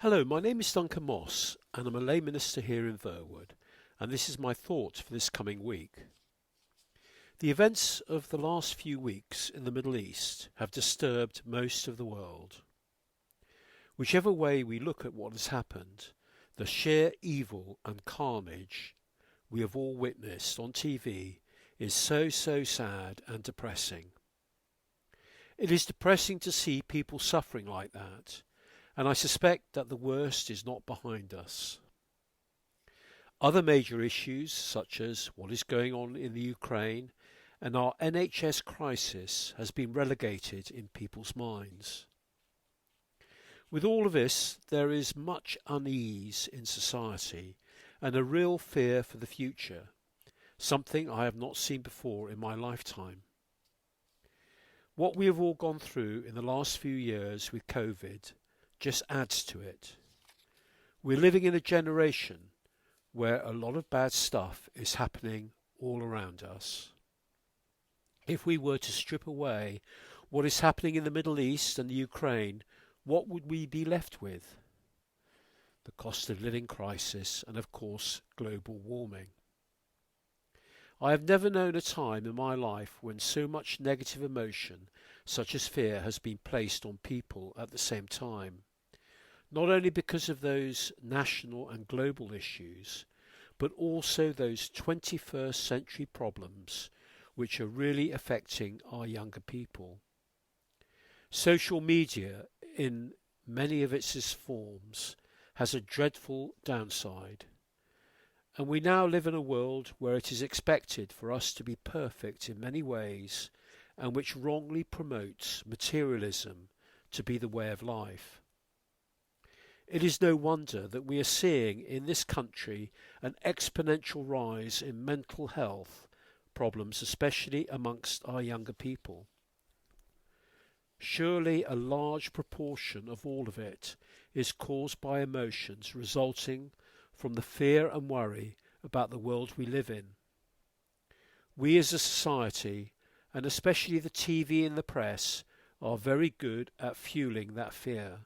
Hello, my name is Duncan Moss, and I'm a lay minister here in Verwood, and this is my thought for this coming week. The events of the last few weeks in the Middle East have disturbed most of the world. Whichever way we look at what has happened, the sheer evil and carnage we have all witnessed on TV is so sad and depressing. It is depressing to see people suffering like that, and I suspect that the worst is not behind us. Other major issues, such as what is going on in the Ukraine and our NHS crisis, has been relegated in people's minds. With all of this, there is much unease in society and a real fear for the future, something I have not seen before in my lifetime. What we have all gone through in the last few years with COVID just adds to it. We're living in a generation where a lot of bad stuff is happening all around us. If we were to strip away what is happening in the Middle East and the Ukraine, what would we be left with? The cost of living crisis and, of course, global warming. I have never known a time in my life when so much negative emotion, such as fear, has been placed on people at the same time. Not only because of those national and global issues, but also those 21st century problems which are really affecting our younger people. Social media, in many of its forms, has a dreadful downside. And we now live in a world where it is expected for us to be perfect in many ways, and which wrongly promotes materialism to be the way of life. It is no wonder that we are seeing in this country an exponential rise in mental health problems, especially amongst our younger people. Surely a large proportion of all of it is caused by emotions resulting from the fear and worry about the world we live in. We as a society, and especially the TV and the press, are very good at fueling that fear.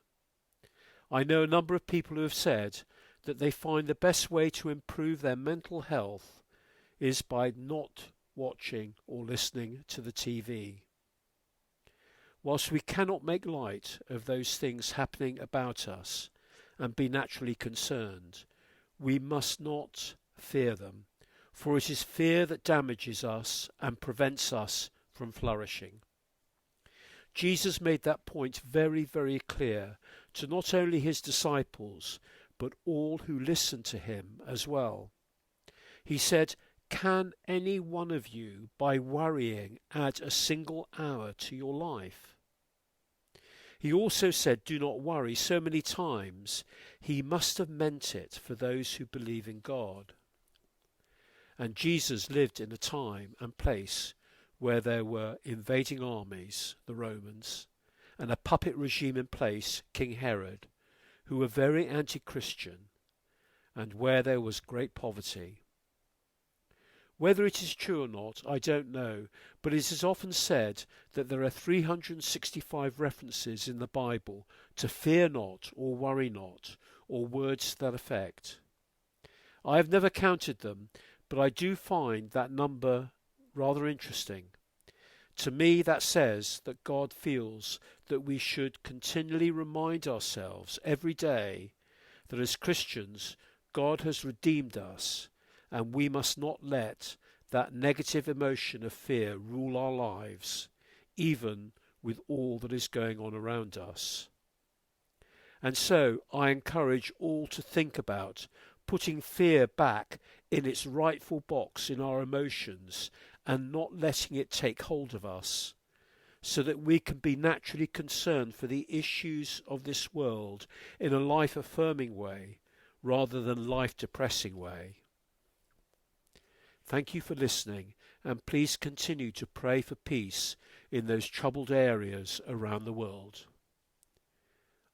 I know a number of people who have said that they find the best way to improve their mental health is by not watching or listening to the TV. Whilst we cannot make light of those things happening about us and be naturally concerned, we must not fear them, for it is fear that damages us and prevents us from flourishing. Jesus made that point very clear to not only his disciples, but all who listened to him as well. He said, "Can any one of you, by worrying, add a single hour to your life?" He also said, "Do not worry," so many times. He must have meant it for those who believe in God. And Jesus lived in a time and place where there were invading armies, the Romans, and a puppet regime in place, King Herod, who were very anti-Christian, and where there was great poverty. Whether it is true or not, I don't know, but it is often said that there are 365 references in the Bible to fear not or worry not, or words to that effect. I have never counted them, but I do find that number rather interesting. To me, that says that God feels that we should continually remind ourselves every day that as Christians, God has redeemed us, and we must not let that negative emotion of fear rule our lives, even with all that is going on around us. And so I encourage all to think about putting fear back in its rightful box in our emotions and not letting it take hold of us, so that we can be naturally concerned for the issues of this world in a life-affirming way rather than life-depressing way. Thank you for listening, and please continue to pray for peace in those troubled areas around the world.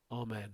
Amen.